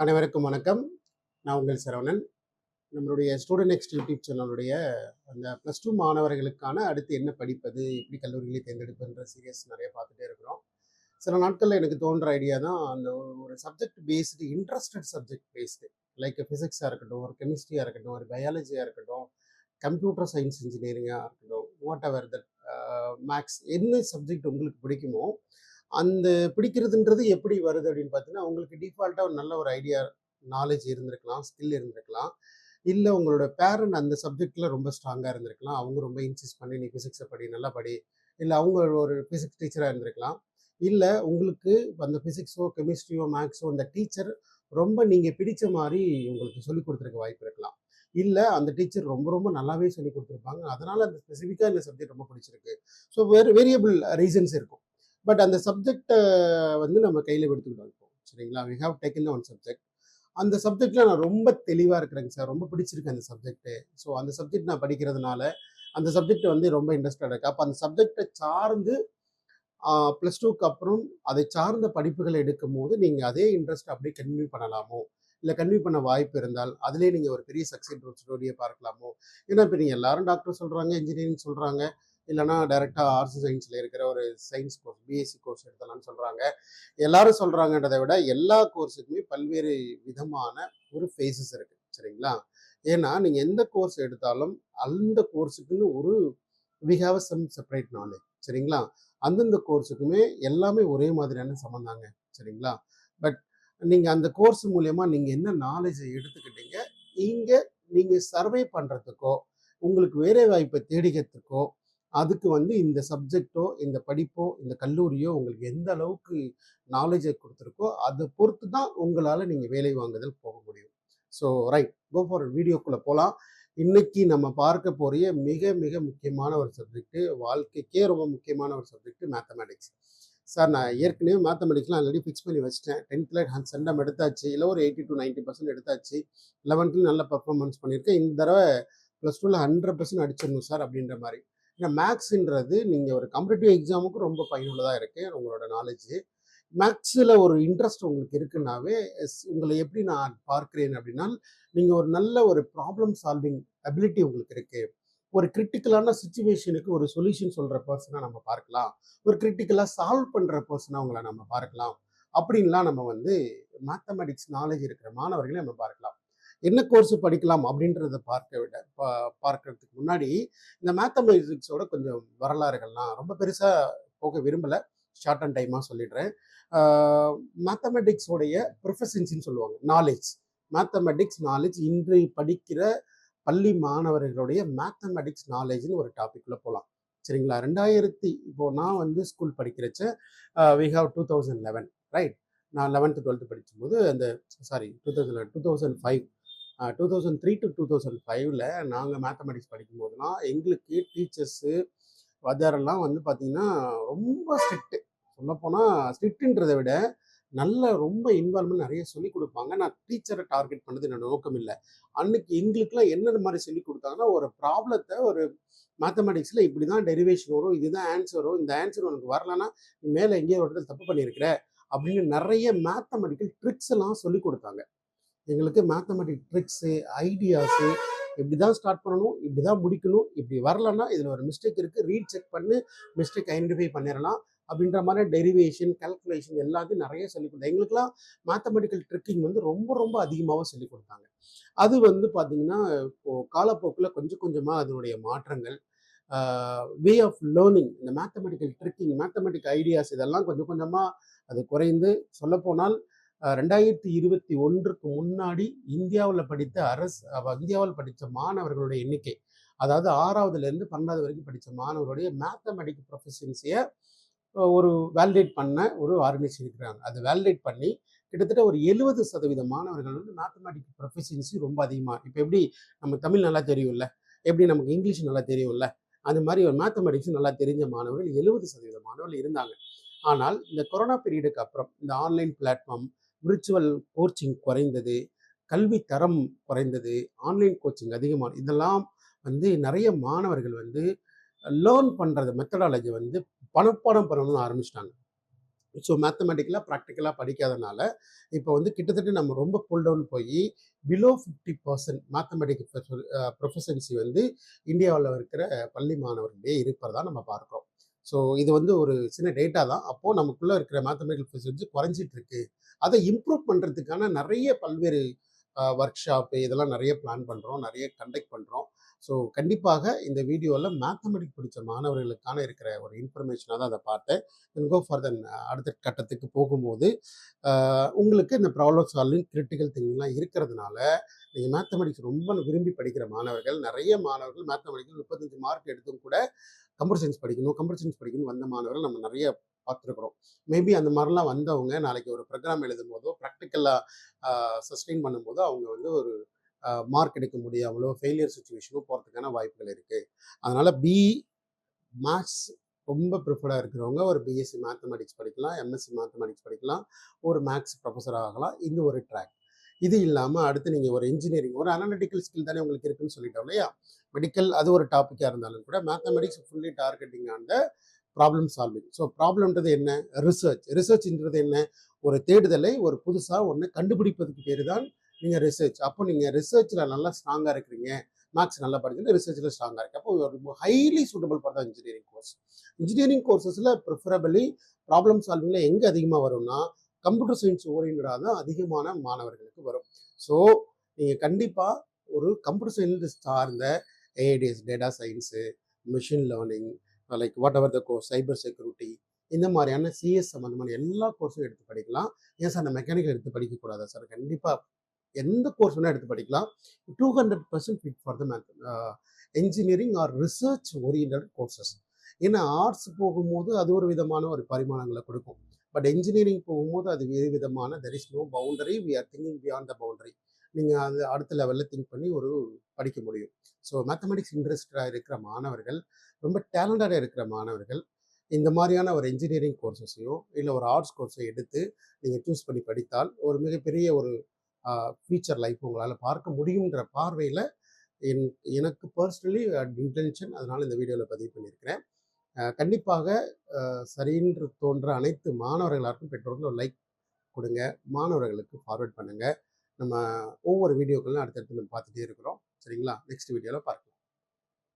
அனைவருக்கும் வணக்கம். நான் உங்கள் சரவணன். நம்மளுடைய ஸ்டூடெண்ட் நெக்ஸ்ட் யூடியூப் சேனலுடைய அந்த +2 மாணவர்களுக்கான அடுத்து என்ன படிப்பது, எப்படி கல்லூரிகளை தேர்ந்தெடுப்பதுன்ற சீரியஸ் நிறைய பார்த்துட்டே இருக்கிறோம். சில நாட்கள்ல எனக்கு தோன்ற ஐடியா தான் அந்த ஒரு subject based, interested subject based, like ஃபிசிக்ஸாக இருக்கட்டும், ஒரு கெமிஸ்ட்ரியாக இருக்கட்டும், ஒரு பயாலஜியாக இருக்கட்டும், கம்ப்யூட்டர் சயின்ஸ் இன்ஜினியரிங்காக இருக்கட்டும், வாட் எவர் தட், மேக்ஸ், என்ன சப்ஜெக்ட் உங்களுக்கு பிடிக்குமோ அந்த பிடிக்கிறதுன்றது எப்படி வருது அப்படின்னு பார்த்தீங்கன்னா, உங்களுக்கு டிஃபால்ட்டாக ஒரு நல்ல ஒரு ஐடியா, நாலேஜ் இருந்திருக்கலாம், ஸ்கில் இருந்திருக்கலாம். இல்லை உங்களோட பேரண்ட் அந்த சப்ஜெக்டில் ரொம்ப ஸ்ட்ராங்காக இருந்திருக்கலாம். அவங்க ரொம்ப இன்சிஸ்ட் பண்ணி நீ ஃபிசிக்ஸை படி, நல்லா படி. இல்லை அவங்க ஒரு ஃபிசிக்ஸ் டீச்சராக இருந்திருக்கலாம். இல்லை உங்களுக்கு அந்த ஃபிசிக்ஸோ கெமிஸ்ட்ரியோ மேக்ஸோ அந்த டீச்சர் ரொம்ப நீங்கள் பிடிச்ச மாதிரி உங்களுக்கு சொல்லிக் கொடுத்துருக்க வாய்ப்பு இருக்கலாம். இல்லை அந்த டீச்சர் ரொம்ப ரொம்ப நல்லாவே சொல்லிக் கொடுத்துருப்பாங்க, அதனால் அந்த ஸ்பெசிஃபிக்காக இந்த சப்ஜெக்ட் ரொம்ப பிடிச்சிருக்கு. ஸோ வேரியபிள் ரீசன்ஸ் இருக்கும். பட் அந்த சப்ஜெக்டை வந்து நம்ம கையில் எடுத்துக்கிட்டோம் இப்போ, சரிங்களா? We have taken one subject. அந்த சப்ஜெக்டில் நான் ரொம்ப தெளிவாக இருக்கிறேங்க சார், ரொம்ப பிடிச்சிருக்கு அந்த சப்ஜெக்ட்டு. ஸோ அந்த சப்ஜெக்ட் நான் படிக்கிறதுனால அந்த சப்ஜெக்ட் வந்து ரொம்ப இன்ட்ரெஸ்டடாக இருக்குது. அப்போ அந்த சப்ஜெக்டை சார்ந்து +2க்கு அப்புறம் அதை சார்ந்த படிப்புகளை எடுக்கும் போது நீங்கள் அதே இன்ட்ரெஸ்ட் அப்படியே கன்டினியூ பண்ணலாமோ, இல்லை கன்டினியூ பண்ண வாய்ப்பு இருந்தால் அதிலே நீங்கள் ஒரு பெரிய சக்ஸஸ் ஸ்டோரியை பார்க்கலாமோ. ஏன்னா இப்போ நீங்கள் எல்லாரும் டாக்டர் சொல்கிறாங்க, இன்ஜினியரிங் சொல்கிறாங்க, இல்லைனா டைரெக்டாக ஆர்ட்ஸ் சயின்ஸில் இருக்கிற ஒரு சயின்ஸ் கோர்ஸ், பிஎஸ்சி கோர்ஸ் எடுத்தலாம்னு சொல்கிறாங்க. எல்லாரும் சொல்கிறாங்கன்றதை விட எல்லா கோர்ஸுக்குமே பல்வேறு விதமான ஒரு ஃபேஸஸ் இருக்குது, சரிங்களா? ஏன்னா நீங்கள் எந்த கோர்ஸ் எடுத்தாலும் அந்த கோர்ஸுக்குன்னு ஒரு we have some separate knowledge, சரிங்களா? அந்தந்த கோர்ஸுக்குமே எல்லாமே ஒரே மாதிரியான சம்மந்தாங்க, சரிங்களா? பட் நீங்கள் அந்த கோர்ஸ் மூலயமா நீங்கள் என்ன நாலேஜை எடுத்துக்கிட்டீங்க, இங்கே நீங்கள் சர்வே பண்ணுறதுக்கோ உங்களுக்கு வேலை வாய்ப்பை தேடிக்கிறதுக்கோ அதுக்கு வந்து இந்த சப்ஜெக்டோ, இந்த படிப்போ, இந்த கல்லூரியோ உங்களுக்கு எந்த அளவுக்கு நாலேஜை கொடுத்துருக்கோ அதை பொறுத்து தான் உங்களால் நீங்கள் வேலை வாங்குதல் போக முடியும். ஸோ ரைட், கோ ஃபார் வீடியோக்குள்ளே போகலாம். இன்னைக்கு நம்ம பார்க்க போகிற மிக மிக முக்கியமான ஒரு சப்ஜெக்ட், வாழ்க்கைக்கே ரொம்ப முக்கியமான ஒரு சப்ஜெக்ட், மேத்தமேட்டிக்ஸ். சார் நான் ஏற்கனவே மேத்தமெட்டிக்ஸ்லாம் ஆல்ரெடி ஃபிக்ஸ் பண்ணி வச்சிட்டேன். 10th சென்டம் எடுத்தாச்சு, இல்லை ஒரு 80 to 90% எடுத்தாச்சு. 11th நல்ல பர்ஃபார்மன்ஸ் பண்ணியிருக்கேன். இந்த தடவை +2ல 100% அடிச்சிடணும் சார் அப்படின்ற மாதிரி. ஏன்னா மேக்ஸுன்றது நீங்கள் ஒரு காம்படிட்டிவ் எக்ஸாமுக்கு ரொம்ப பயனுள்ளதாக இருக்குது. உங்களோட நாலேஜு மேக்ஸில் ஒரு இன்ட்ரெஸ்ட் உங்களுக்கு இருக்குன்னாவே உங்களை எப்படி நான் பார்க்கிறேன் அப்படின்னா, நீங்கள் ஒரு நல்ல ஒரு ப்ராப்ளம் சால்விங் அபிலிட்டி உங்களுக்கு இருக்குது. ஒரு கிரிட்டிக்கலான சுச்சுவேஷனுக்கு ஒரு சொல்யூஷன் சொல்கிற பர்சனாக நம்ம பார்க்கலாம், ஒரு கிரிட்டிக்கலாக சால்வ் பண்ணுற பர்சனாக உங்களை நம்ம பார்க்கலாம். அப்படின்லாம் நம்ம வந்து மேத்தமெட்டிக்ஸ் நாலேஜ் இருக்கிற மாணவர்களை நம்ம பார்க்கலாம். என்ன கோர்ஸ் படிக்கலாம் அப்படின்றத பார்க்கறதுக்கு முன்னாடி இந்த மேத்தமெட்டிக்ஸோட கொஞ்சம் வரலாறுகள்லாம் ரொம்ப பெருசாக போக விரும்பலை, ஷார்ட் அண்ட் டைமாக சொல்லிடுறேன். மேத்தமெட்டிக்ஸோடைய ப்ரொஃபஷன்ஸின்னு சொல்லுவாங்க, நாலேஜ், மேத்தமெட்டிக்ஸ் நாலேஜ். இன்று படிக்கிற பள்ளி மாணவர்களுடைய மேத்தமெட்டிக்ஸ் நாலேஜ்னு ஒரு டாபிக்ல போகலாம், சரிங்களா? இப்போ நான் வந்து ஸ்கூல் படிக்கிறச்ச வி ஹாவ் 2011, ரைட்? நான் 11th 12th படிக்கும்போது அந்த 2005, 2003 to 2005ல் நாங்கள் மேத்தமெட்டிக்ஸ் படிக்கும்போதுலாம் எங்களுக்கு டீச்சர்ஸு வாத்தியாரெல்லாம் வந்து பார்த்திங்கன்னா ரொம்ப ஸ்ட்ரிக்ட்டு. சொல்லப்போனால் ஸ்ட்ரிக்ட்டுன்றதை விட நல்ல ரொம்ப இன்வால்வ்மெண்ட் நிறைய சொல்லிக் கொடுப்பாங்க. நான் டீச்சரை டார்கெட் பண்ணது என்னோட நோக்கம் இல்லை. அன்னைக்கு எங்களுக்குலாம் என்னென்ன மாதிரி சொல்லிக் கொடுத்தாங்கன்னா, ஒரு ப்ராப்ளத்தை ஒரு மேத்தமெட்டிக்ஸில் இப்படி தான் டெரிவேஷன் வரும், இதுதான் ஆன்சர் வரும், இந்த ஆன்சர் உனக்கு வரலன்னா நீ மேலே எங்கேயோ ஒரு இடத்துல தப்பு பண்ணியிருக்கிற அப்படின்னு நிறைய மேத்தமெட்டிக்கல் ட்ரிக்ஸ் எல்லாம் சொல்லிக் கொடுத்தாங்க எங்களுக்கு. மேத்தமெட்டிக் ட்ரிக்ஸு, ஐடியாஸு, இப்படி தான் ஸ்டார்ட் பண்ணணும், இப்படி தான் முடிக்கணும், இப்படி வரலன்னா இதில் ஒரு மிஸ்டேக் இருக்குது, ரீட் செக் பண்ணி மிஸ்டேக் ஐடென்டிஃபை பண்ணிடலாம் அப்படின்ற மாதிரி டெரிவேஷன், கால்குலேஷன் எல்லாத்தையும் நிறைய சொல்லிக் கொடுத்தாங்க. எங்களுக்குலாம் மேத்தமெட்டிக்கல் ட்ரிக்கிங் வந்து ரொம்ப ரொம்ப அதிகமாகவும் சொல்லிக் கொடுத்தாங்க. அது வந்து பார்த்திங்கன்னா இப்போது காலப்போக்கில் கொஞ்சம் கொஞ்சமாக அதனுடைய மாற்றங்கள், வே ஆஃப் லேர்னிங், இந்த மேத்தமெட்டிக்கல் ட்ரிக்கிங், மேத்தமெட்டிக் ஐடியாஸ் இதெல்லாம் கொஞ்சம் கொஞ்சமாக அது குறைந்து, சொல்லப்போனால் 2021க்கு முன்னாடி இந்தியாவில் படித்த மாணவர்களுடைய எண்ணிக்கை, அதாவது 6வதுலேருந்து 12வது வரைக்கும் படித்த மாணவர்களுடைய மேத்தமெட்டிக் ப்ரொஃபஷன்ஸியை ஒரு வேலிடேட் பண்ண ஒரு ஆர்கனைசேஷன் இருக்கிறாங்க. அதை வேலிடேட் பண்ணி கிட்டத்தட்ட ஒரு 70% மாணவர்கள் வந்து மேத்தமெட்டிக் ப்ரொஃபஷன்ஸி ரொம்ப அதிகமாக. இப்போ எப்படி நமக்கு தமிழ் நல்லா தெரியும்ல, எப்படி நமக்கு இங்கிலீஷ் நல்லா தெரியும்ல, அந்த மாதிரி ஒரு மேத்தமெட்டிக்ஸ் நல்லா தெரிஞ்ச மாணவர்கள் 70% மாணவர்கள் இருந்தாங்க. ஆனால் இந்த கொரோனா பீரியடுக்கு அப்புறம் இந்த ஆன்லைன் பிளாட்ஃபார்ம், விர்ச்சுவல் கோச்சிங் குறைந்தது, கல்வி தரம் குறைந்தது, ஆன்லைன் கோச்சிங் அதிகமான, இதெல்லாம் வந்து நிறைய மாணவர்கள் வந்து லேர்ன் பண்ணுறது மெத்தடாலஜி வந்து பணப்பாடம் பண்ணணும்னு ஆரம்பிச்சிட்டாங்க. ஸோ மேத்தமேட்டிக்கலா, ப்ராக்டிக்கலா படிக்காதனால, இப்போ வந்து கிட்டத்தட்ட நம்ம ரொம்ப புல் டவுன் போயி, பிலோ 50% மேத்தமேட்டிக் ப்ரொஃபிஷியன்சி வந்து இந்தியாவுல இருக்கிற பள்ளி மாணவர்களிடையே இருப்பதா நம்ம பார்க்கிறோம். ஸோ இது வந்து ஒரு சின்ன டேட்டா தான். அப்போ நமக்குள்ள இருக்கிற மேத்தமேட்டிக்கல் ப்ரொஃபிஷியன்சி குறைஞ்சிட்டு இருக்கு. அதை இம்ப்ரூவ் பண்றதுக்கான நெறைய பல்வேறு ஒர்க் ஷாப்பு இதெல்லாம் நெறைய பிளான் பண்றோம். நெறைய கண்டக்ட் பண்றோம். ஸோ கண்டிப்பாக இந்த வீடியோல மேத்தமேட்டிக்ஸ் படிச்ச மாணவர்களுக்கான இருக்கிற ஒரு இன்ஃபர்மேஷனா தான் அத பார்த்தேன். தென் கோ ஃபார் தென் அடுத்த கட்டத்துக்கு போகும்போது, உங்களுக்கு இந்த ப்ராப்ளம் சால்விங், கிரிட்டிக்கல் திங்கிங்லாம் இருக்கிறதுனால, நீங்க மேத்தமேட்டிக்ஸ் ரொம்ப விரும்பி படிக்கிற மாணவர்கள், நெறைய மாணவர்கள் மேத்தமேட்டிக்ஸ் 35 மார்க் எடுத்தும் கூட கம்ப்யூட்டர் சயின்ஸ் படிக்கணும், கம்ப்யூட்டர் சயின்ஸ் படிக்கணும்னு வந்த மாணவர்கள் நம்ம நெறைய பார்த்துருக்குறோம். மேபி அந்த மாரிலாம் வந்தவங்க நாளைக்கு ஒரு ப்ரோகிராம் எழுதும்போதோ, ப்ராக்டிகலா சஸ்டெயின் பண்ணும்போதோ, அவங்க வந்து ஒரு மார்க் எடுக்க முடியாமலோ, ஃபெயிலியர் சிச்சுவேஷனோ போறதுக்கான வாய்ப்புகள் இருக்கு. அதனால மேத்ஸ் ரொம்ப ப்ரிஃபர்டா இருக்கிறவங்க ஒரு பிஎஸ்சி மேத்தமேட்டிக்ஸ் படிக்கலாம், எம்எஸ்சி மேத்தமேட்டிக்ஸ் படிக்கலாம், ஒரு மேத்ஸ் ப்ரொஃபஸர் ஆகலாம். இது ஒரு ட்ராக். இது இல்லாம அடுத்து நீங்க ஒரு இன்ஜினியரிங், ஒரு அனலிட்டிக்கல் ஸ்கில் தானே உங்களுக்கு இருக்குன்னு சொல்லிட்டோம் இல்லையா? மெடிக்கல் அது ஒரு டாபிக்கா இருந்தாலும் கூட mathematics fully targeting on the problem solving. So ப்ராப்ளம்ன்றது என்ன? ரிசர்ச். ரிசர்ச்ன்றது என்ன? ஒரு தேடுதலை ஒரு புதுசா ஒண்ணு கண்டுபிடிப்பதுக்கு பேரு தான் நீங்க ரிசர்ச். அப்போ நீங்க ரிசர்ச்ல நல்லா ஸ்ட்ராங்கா இருக்கிறீங்க. மேத்ஸ் நல்லா படிக்கிறது, ரிசர்ச்ல ஸ்ட்ராங்கா இருக்கு. அப்போ ஒரு highly suitable for the engineering course. Engineering கோர்சஸ்ல ப்ரிஃபரபிளி ப்ராப்ளம் சால்விங்ல எங்க அதிகமா வரும்னா, கம்ப்யூட்டர் சயின்ஸ் ஓரியன்டடா தான் அதிகமான மாணவர்களுக்கு வரும். ஸோ நீங்க கண்டிப்பா ஒரு கம்ப்யூட்டர் சயின்ஸ் சார்ந்த AI DS, data science, machine learning, like whatever the course, cyber security, இந்த மாதிரியான சிஎஸ் சம்மந்தமான எல்லா கோர்ஸும் எடுத்து படிக்கலாம். ஏன் சார் நான் மெக்கானிக்கல் எடுத்து படிக்கக்கூடாதா சார்? கண்டிப்பா எந்த கோர்ஸ் வேணா எடுத்து படிக்கலாம். 200% fit for the engineering or research oriented courses. ஏன்னா ஆர்ட்ஸ் போகும்போது அது ஒரு விதமான ஒரு பரிமாணங்களை கொடுக்கும். பட் என்ஜினியரிங் போகும்போது அது வேறு விதமான there is no boundary, we are thinking beyond the boundary. நீங்கள் அது அடுத்த லெவலில் திங்க் பண்ணி ஒரு படிக்க முடியும். ஸோ மேத்தமெட்டிக்ஸ் இன்ட்ரெஸ்டடாக இருக்கிற மாணவர்கள், ரொம்ப டேலண்டடாக இருக்கிற மாணவர்கள் இந்த மாதிரியான ஒரு என்ஜினியரிங் கோர்சஸையோ இல்லை ஒரு ஆர்ட்ஸ் கோர்ஸை எடுத்து நீங்கள் சூஸ் பண்ணி படித்தால் ஒரு மிகப்பெரிய ஒரு ஃபியூச்சர் லைஃப் உங்களால் பார்க்க முடியுன்ற பார்வையில் என் எனக்கு பர்சனலி இன்டென்ஷன், அதனால் இந்த வீடியோவில் பதிவு பண்ணியிருக்கிறேன். கண்டிப்பாக சரின்று தோன்ற அனைத்து மாணவர்களாருக்கும் பெற்றோர்கள் ஒரு லைக் கொடுங்க, மாணவர்களுக்கு ஃபார்வர்ட் பண்ணுங்கள். நம்ம ஒவ்வொரு வீடியோக்களையும் அடுத்தடுத்து நம்ம பார்த்துட்டே இருக்கிறோம். சரிங்களா? நெக்ஸ்ட் வீடியோவில் பார்க்கலாம்.